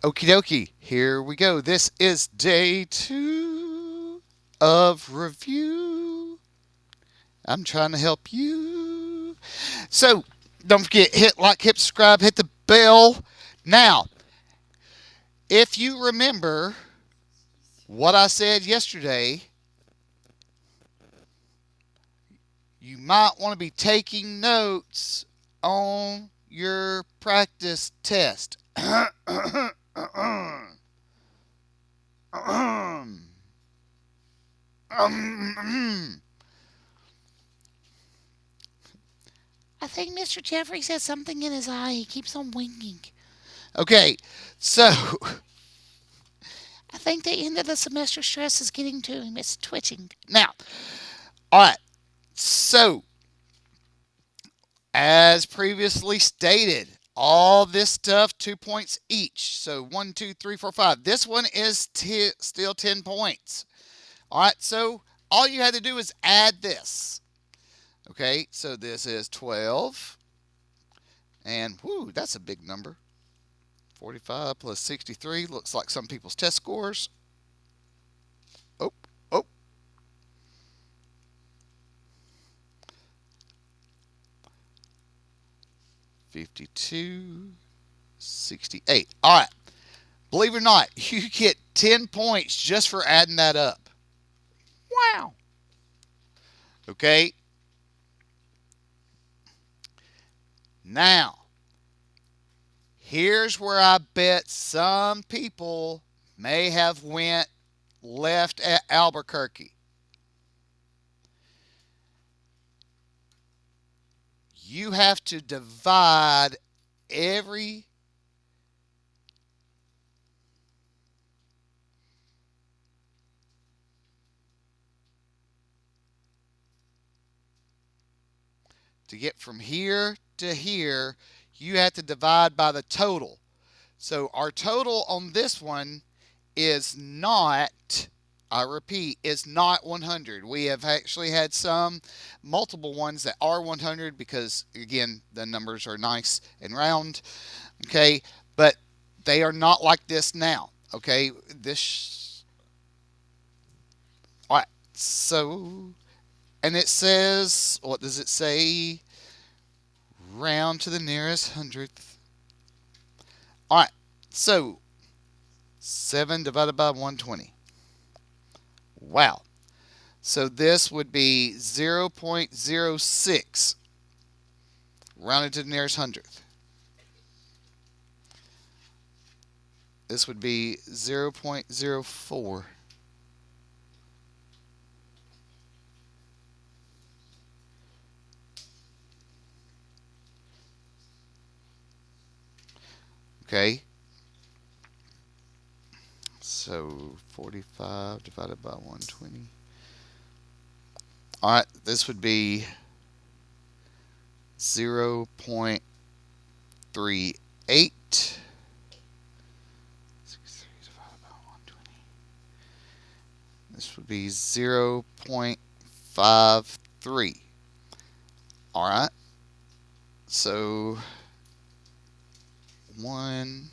Okie dokie, here we go. This is day 2 of review. I'm trying to help you. So, don't forget, hit like, hit subscribe, hit the bell. Now, if you remember what I said yesterday, you might want to be taking notes on your practice test. I think Mr. Jeffries has something in his eye. He keeps on winking. Okay, so I think the end of the semester stress is getting to him. It's twitching. Now, all right, so as previously stated, all this stuff 2 points each. So 1, 2, 3, 4, 5. This one is still 10 points. All right, so all you had to do is add this. Okay, so this is 12. And whoo, that's a big number. 45 plus 63 looks like some people's test scores. Oh, oh, 52, 68. All right. Believe it or not, you get 10 points just for adding that up. Wow. Okay. Now, here's where I bet some people may have went left at Albuquerque. You have to divide every to get from here to here, you have to divide by the total. So our total on this one is not, I repeat, is not 100. We have actually had some multiple ones that are 100 because, again, the numbers are nice and round. Okay, but they are not like this now. Okay, this, all right, so, and it says, what does it say? Round to the nearest hundredth. All right, so 7 divided by 120. Wow. So this would be 0.06 rounded to the nearest hundredth. This would be 0.04. Okay. So 45 divided by 120. All right, this would be 0.38. This would be 0.53. All right. So 1,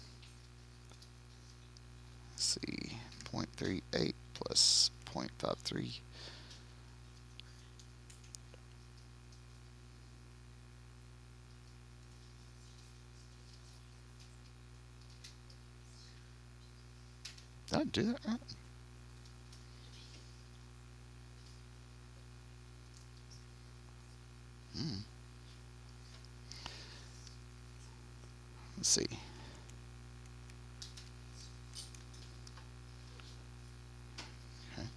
let's see, 0.38 plus 0.53. Did I do that right? Hmm. Let's see. Okay.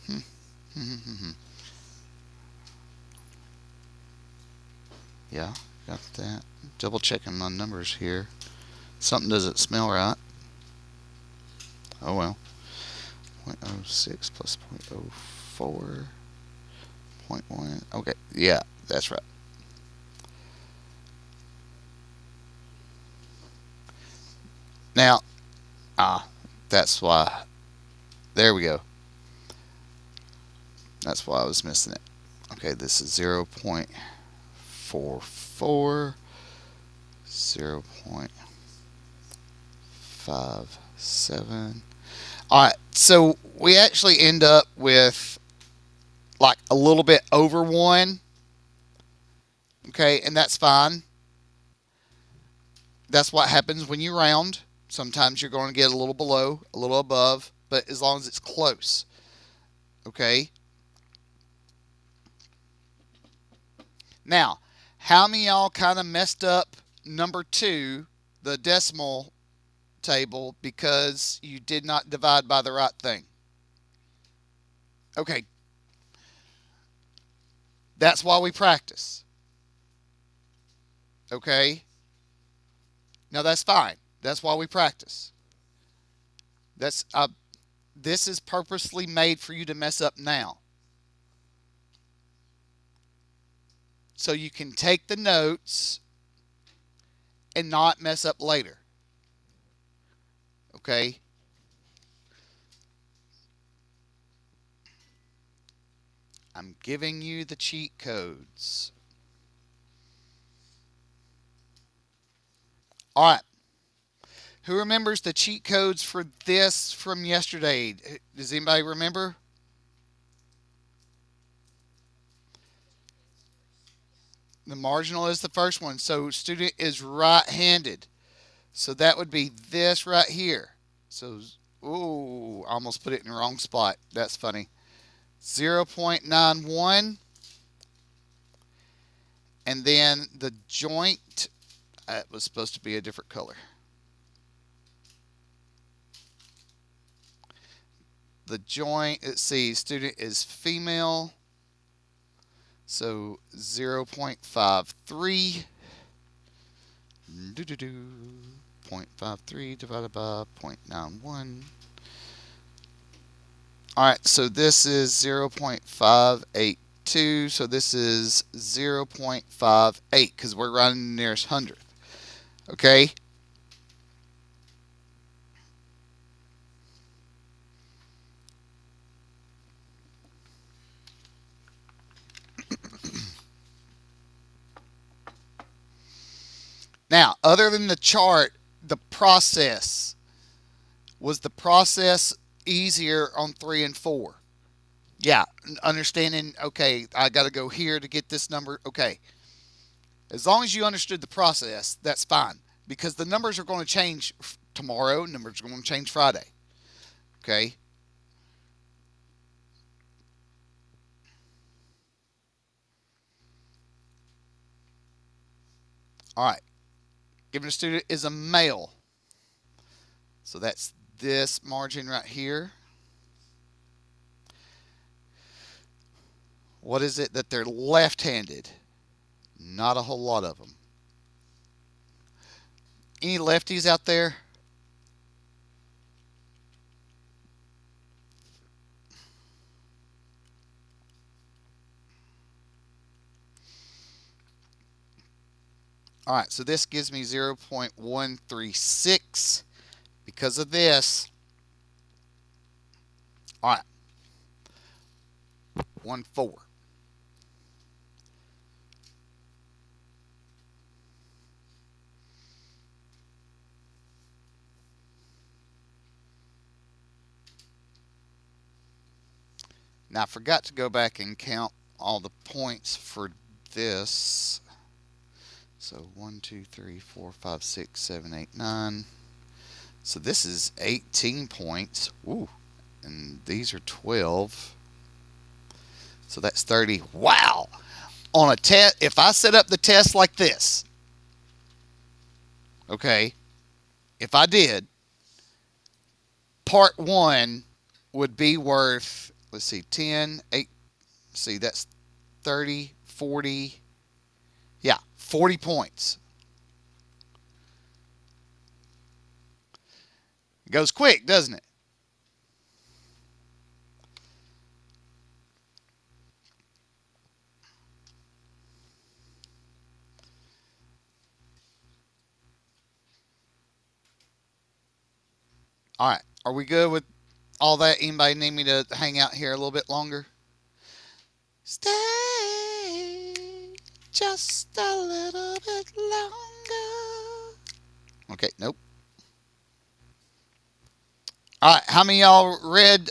Hmm. Yeah, got that. Double checking my numbers here. Something doesn't smell right. Oh well. 0.06 plus 0.04. 0.1. Okay, yeah, that's right. Now, that's why. There we go. That's why I was missing it. Okay, this is 0.44, 0.42. 5, 7. All right, so we actually end up with like a little bit over 1. Okay, and that's fine. That's what happens when you round. Sometimes you're going to get a little below, a little above, but as long as it's close. Okay. Now, how many of y'all kind of messed up number 2, the decimal table, because you did not divide by the right thing? Okay. That's why we practice. Okay. Now that's fine. That's why we practice. That's this is purposely made for you to mess up now. So you can take the notes and not mess up later. Okay? I'm giving you the cheat codes. All right. Who remembers the cheat codes for this from yesterday? Does anybody remember? The marginal is the first one. So student is right-handed. So that would be this right here. So, ooh, I almost put it in the wrong spot. That's funny. 0.91. And then the joint, it was supposed to be a different color. The joint, let's see, student is female. So 0.53. 0.53 divided by 0.91. All right, so this is 0.582. So this is 0.58 because we're running the nearest hundredth. Okay. Now, other than the chart, the process, was the process easier on 3 and 4? Yeah, understanding, okay, I got to go here to get this number. Okay. As long as you understood the process, that's fine because the numbers are going to change tomorrow, numbers are going to change Friday. Okay. All right. Given a student is a male. So that's this margin right here. What is it that they're left-handed? Not a whole lot of them. Any lefties out there? All right, so this gives me 0.136 because of this. All right, 1.4. Now, I forgot to go back and count all the points for this. So 1, 2, 3, 4, 5, 6, 7, 8, 9. So this is 18 points. Ooh, and these are 12. So that's 30. Wow! On a test, if I set up the test like this, okay, if I did, part 1 would be worth, let's see, 10, 8, see, that's 30, 40, yeah, 40 points. It goes quick, doesn't it? All right. Are we good with all that? Anybody need me to hang out here a little bit longer? Stay just a little bit longer. Okay, nope. All right, how many of y'all read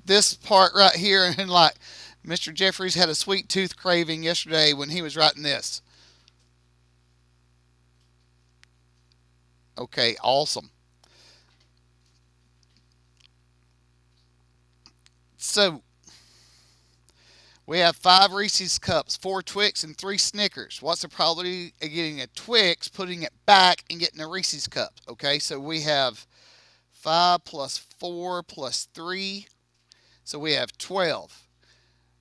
this part right here and like Mr. Jeffries had a sweet tooth craving yesterday when he was writing this? Okay, awesome. So we have 5 Reese's cups, 4 Twix, and 3 Snickers. What's the probability of getting a Twix, putting it back, and getting a Reese's cup? Okay, so we have 5 plus 4 plus 3. So we have 12.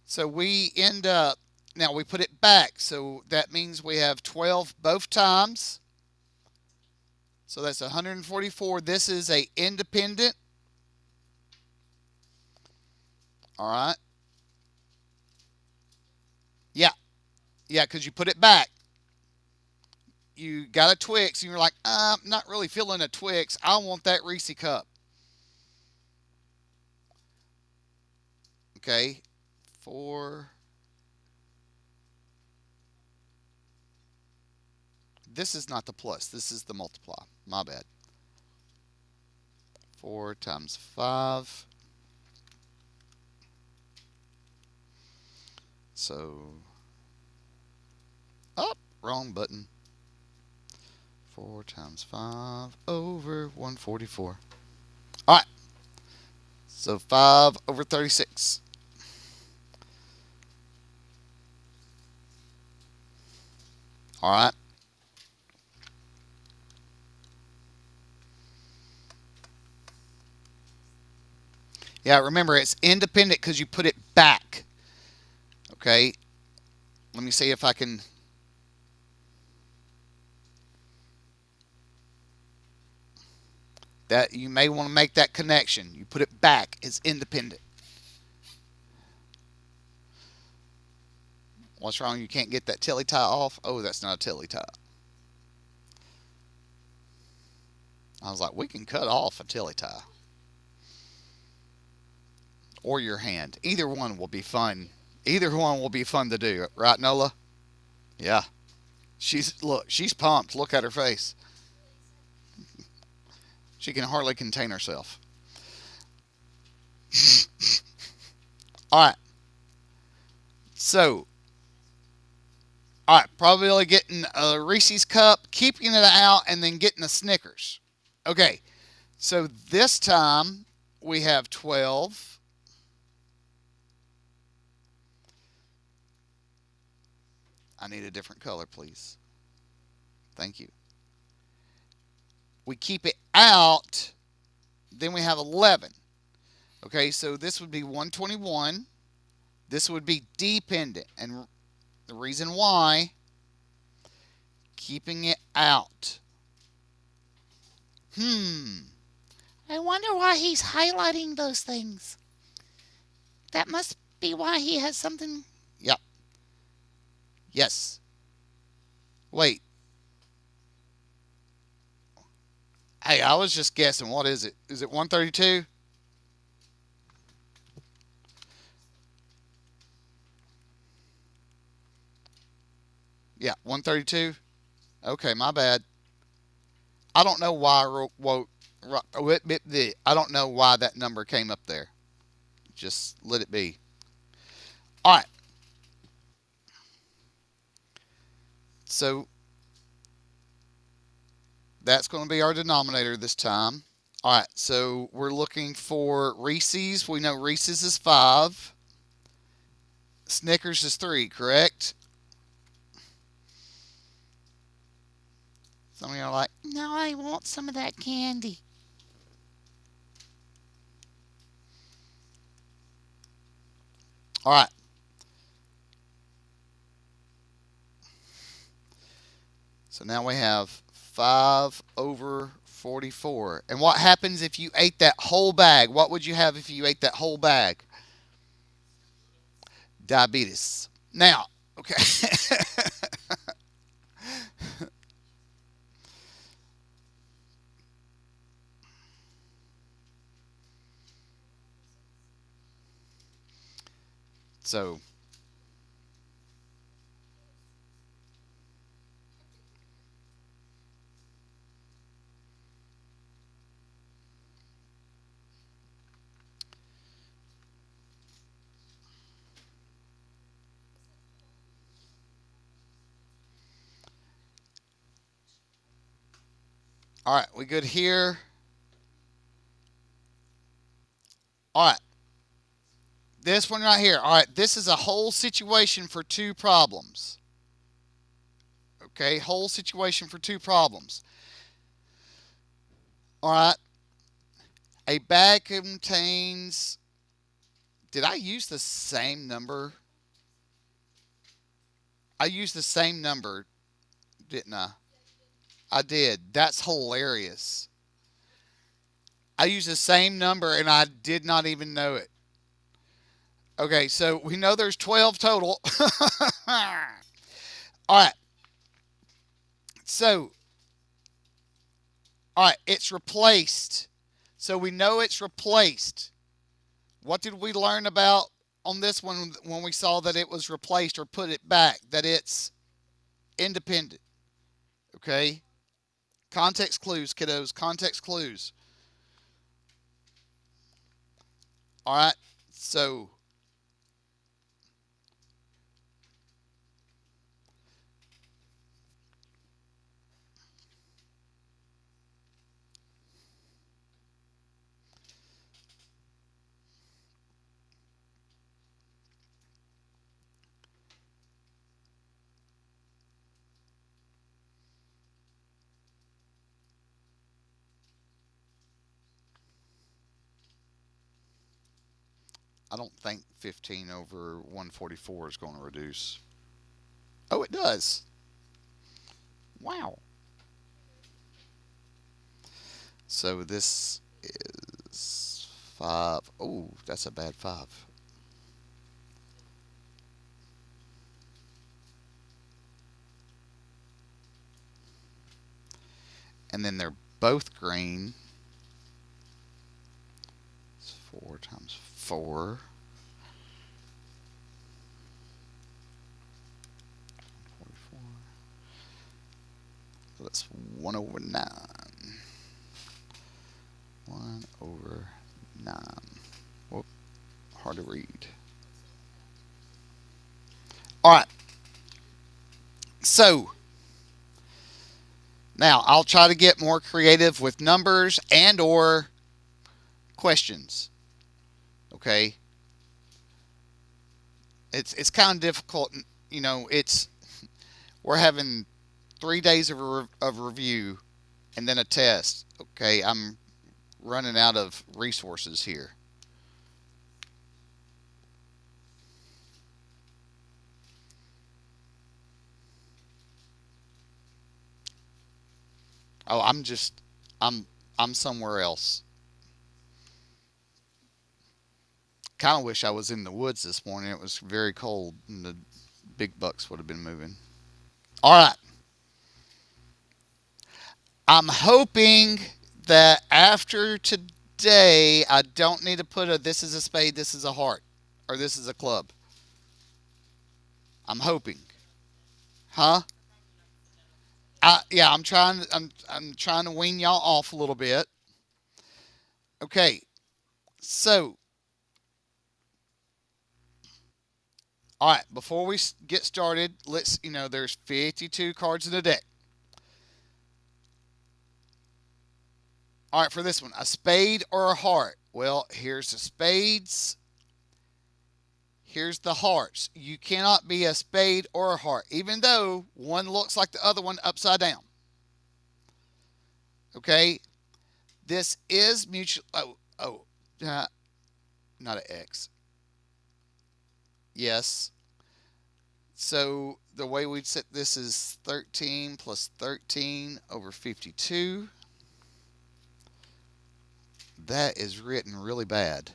So we end up, now we put it back. So that means we have 12 both times. So that's 144. This is a independent. All right. Yeah. Yeah, because you put it back. You got a Twix and you're like, I'm not really feeling a Twix. I want that Reese cup. Okay. 4. This is not the plus. This is the multiply. My bad. 4 times 5. So, oh, wrong button. 4 times 5 over 144. All right. So 5 over 36. All right. Yeah, remember it's independent because you put it back. Okay. Let me see if I can. That you may want to make that connection. You put it back. It's independent. What's wrong? You can't get that tilly tie off? Oh, that's not a tilly tie. I was like, we can cut off a tilly tie. Or your hand. Either one will be fun. Either one will be fun to do, right, Nola? Yeah. She's pumped. Look at her face. She can hardly contain herself. All right. So, all right, probably getting a Reese's cup, keeping it out, and then getting a Snickers. Okay. So this time we have 12. I need a different color, please. Thank you. We keep it out, then we have 11. Okay, so this would be 121. This would be dependent. And the reason why, keeping it out. I wonder why he's highlighting those things. That must be why he has something. Yep. Yes. Wait. Hey, I was just guessing. What is it? Is it 132? Yeah, 132. Okay, my bad. I don't know why I don't know why that number came up there. Just let it be. All right. So that's going to be our denominator this time. All right. So we're looking for Reese's. We know Reese's is 5. Snickers is 3, correct? Some of you are like, no, I want some of that candy. All right. So now we have 5 over 44. And what happens if you ate that whole bag? What would you have if you ate that whole bag? Diabetes. Now, okay. So, All right, we good here? All right, this one right here. All right, this is a whole situation for two problems. Okay, whole situation for two problems. All right, a bag contains. Did I use the same number? I used the same number, didn't I? I did. That's hilarious. I used the same number and I did not even know it. Okay, so we know there's 12 total. All right. So, all right, it's replaced. So we know it's replaced. What did we learn about on this one when we saw that it was replaced or put it back? That it's independent. Okay? Context clues, kiddos. Context clues. All right. So, I don't think 15 over 144 is going to reduce. Oh, it does. Wow. So this is 5. Oh, that's a bad 5. And then they're both green. It's 4 times 4. 44. So that's 1 over 9. 1 over 9. Whoop, hard to read. All right. So now I'll try to get more creative with numbers and or questions. Okay. It's kind of difficult. You know, it's we're having 3 days of review and then a test. Okay, I'm running out of resources here. Oh, I'm I'm somewhere else. Kind of wish I was in the woods this morning. It was very cold and the big bucks would have been moving. All right. I'm hoping that after today, I don't need to put a this is a spade, this is a heart, or this is a club. I'm hoping. Huh? Yeah, I'm trying to wean y'all off a little bit. Okay. So, all right, before we get started, there's 52 cards in the deck. All right, for this one, a spade or a heart. Well, here's the spades. Here's the hearts. You cannot be a spade or a heart, even though one looks like the other one upside down. Okay? This is mutual. Uh, not an X. Yes. So the way we'd set this is 13 plus 13 over 52. That is written really bad.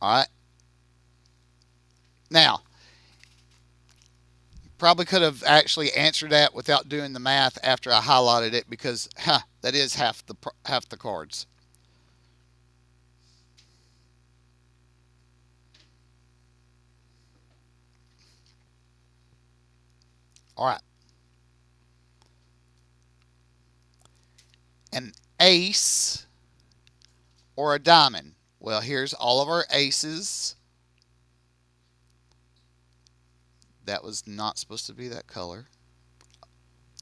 All right. Now, probably could have actually answered that without doing the math after I highlighted it because that is half the cards. All right. an ace or a diamond. Well, here's all of our aces. That was not supposed to be that color.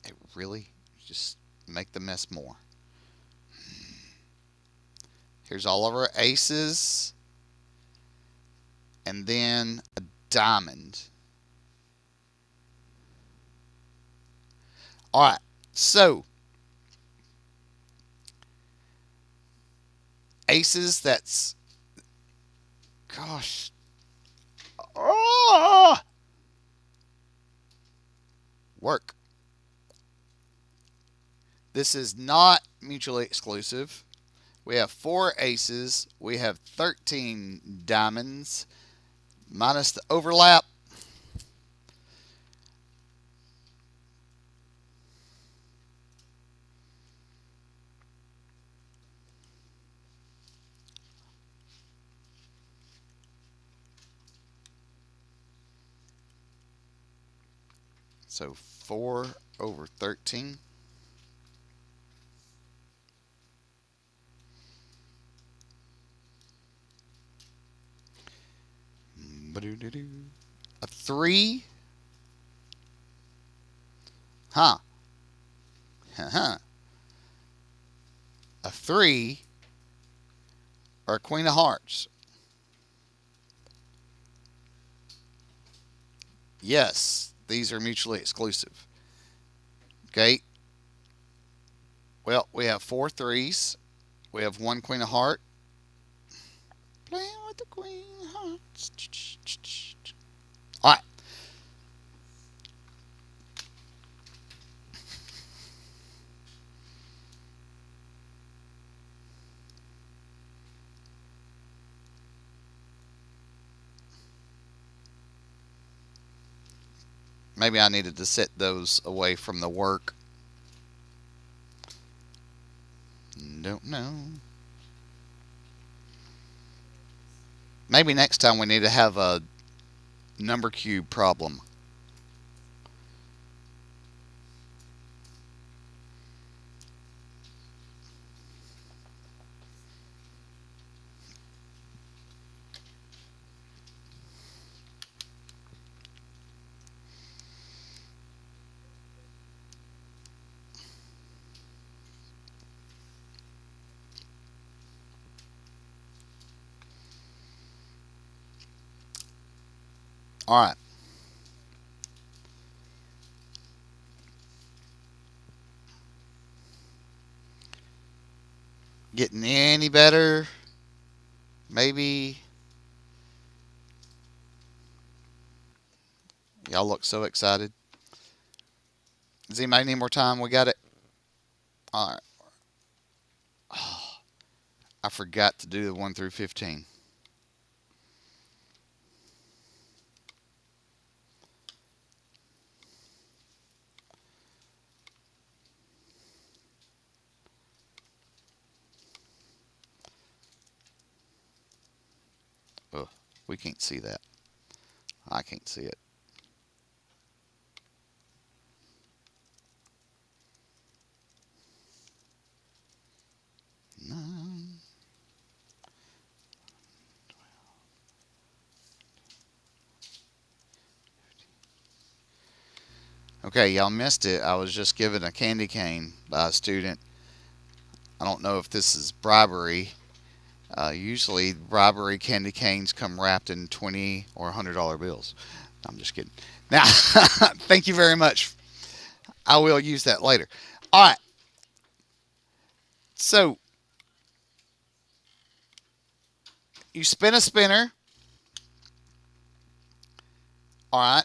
It really just make the mess more. Here's all of our aces. And then a diamond. All right. So, aces, that's, gosh. Oh! Work. This is not mutually exclusive. We have 4 aces. We have 13 diamonds minus the overlap. So 4 over 13. A 3. Huh. A 3 or a queen of hearts. Yes, these are mutually exclusive. Okay. Well, we have 4 threes. We have 1 queen of heart. Playing with the queen of hearts. All right. Maybe I needed to set those away from the work. Don't know. Maybe next time we need to have a number cube problem. All right. Getting any better? Maybe. Y'all look so excited. Does anybody need more time? We got it. All right. Oh, I forgot to do the 1 through 15. Oh, we can't see that. I can't see it. Nine. Okay, y'all missed it. I was just given a candy cane by a student. I don't know if this is bribery. Usually, bribery candy canes come wrapped in 20 or $100 bills. I'm just kidding. Now, thank you very much. I will use that later. All right. So, you spin a spinner. All right.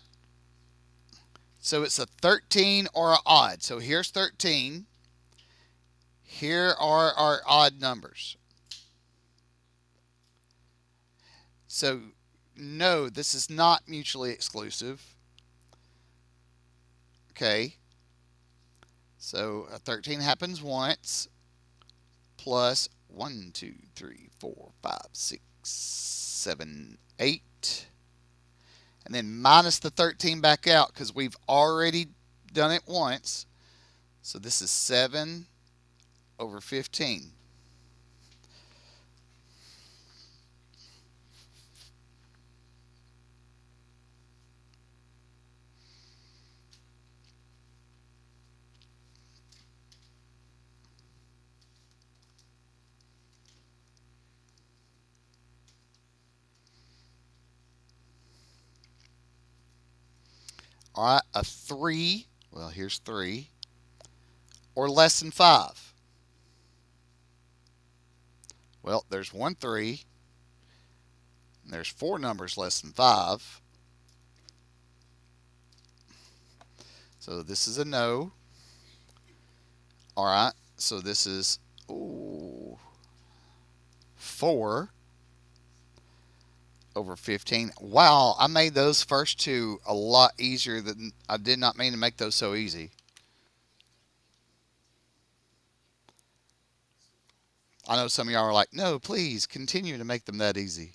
So, it's a 13 or an odd. So, here's 13. Here are our odd numbers. So, no, this is not mutually exclusive. Okay. So, a 13 happens once, plus 1, 2, 3, 4, 5, 6, 7, 8. And then minus the 13 back out because we've already done it once. So this is 7, over 15. All right, a 3, well, here's 3, or less than 5. Well, there's one 3, and there's 4 numbers less than 5. So this is a no. All right, so this is 4 over 15. Wow, I made those first two a lot easier than I did not mean to make those so easy. I know some of y'all are like, no, please continue to make them that easy.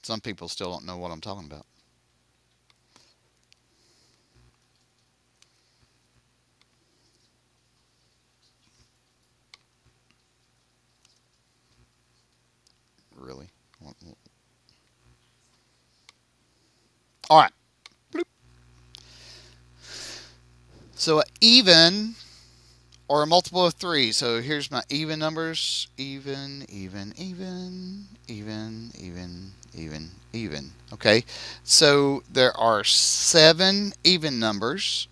Some people still don't know what I'm talking about. Really? All right. So even or a multiple of 3. So here's my even numbers. Even. Okay. So there are 7 even numbers.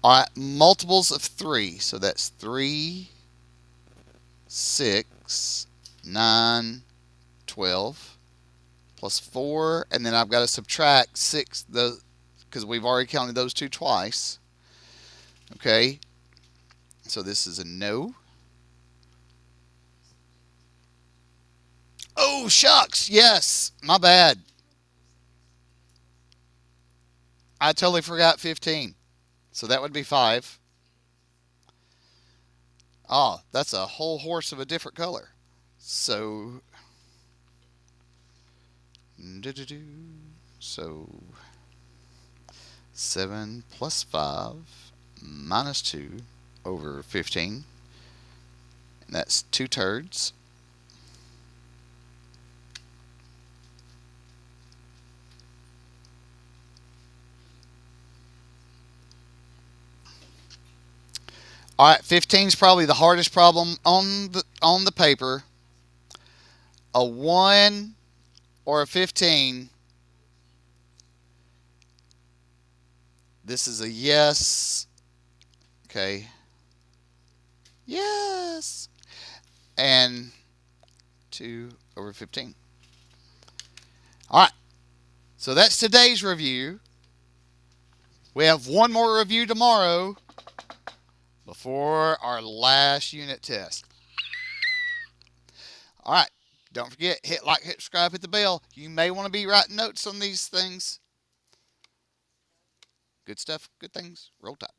All right. Multiples of 3. So that's 3, 6, 9, 12, plus 4. And then I've got to subtract 6 because we've already counted those two twice. Okay. So this is a no. Oh, shucks. Yes. My bad. I totally forgot 15. So that would be 5. Oh, that's a whole horse of a different color. So, so 7 plus 5 minus 2 over 15. And that's 2/3. All right, 15 is probably the hardest problem on the paper. A 1 or a 15. This is a yes. Okay. Yes. And 2 over 15. All right. So that's today's review. We have one more review tomorrow before our last unit test. All right. Don't forget, hit like, hit subscribe, hit the bell. You may want to be writing notes on these things. Good stuff, good things. Roll Tide.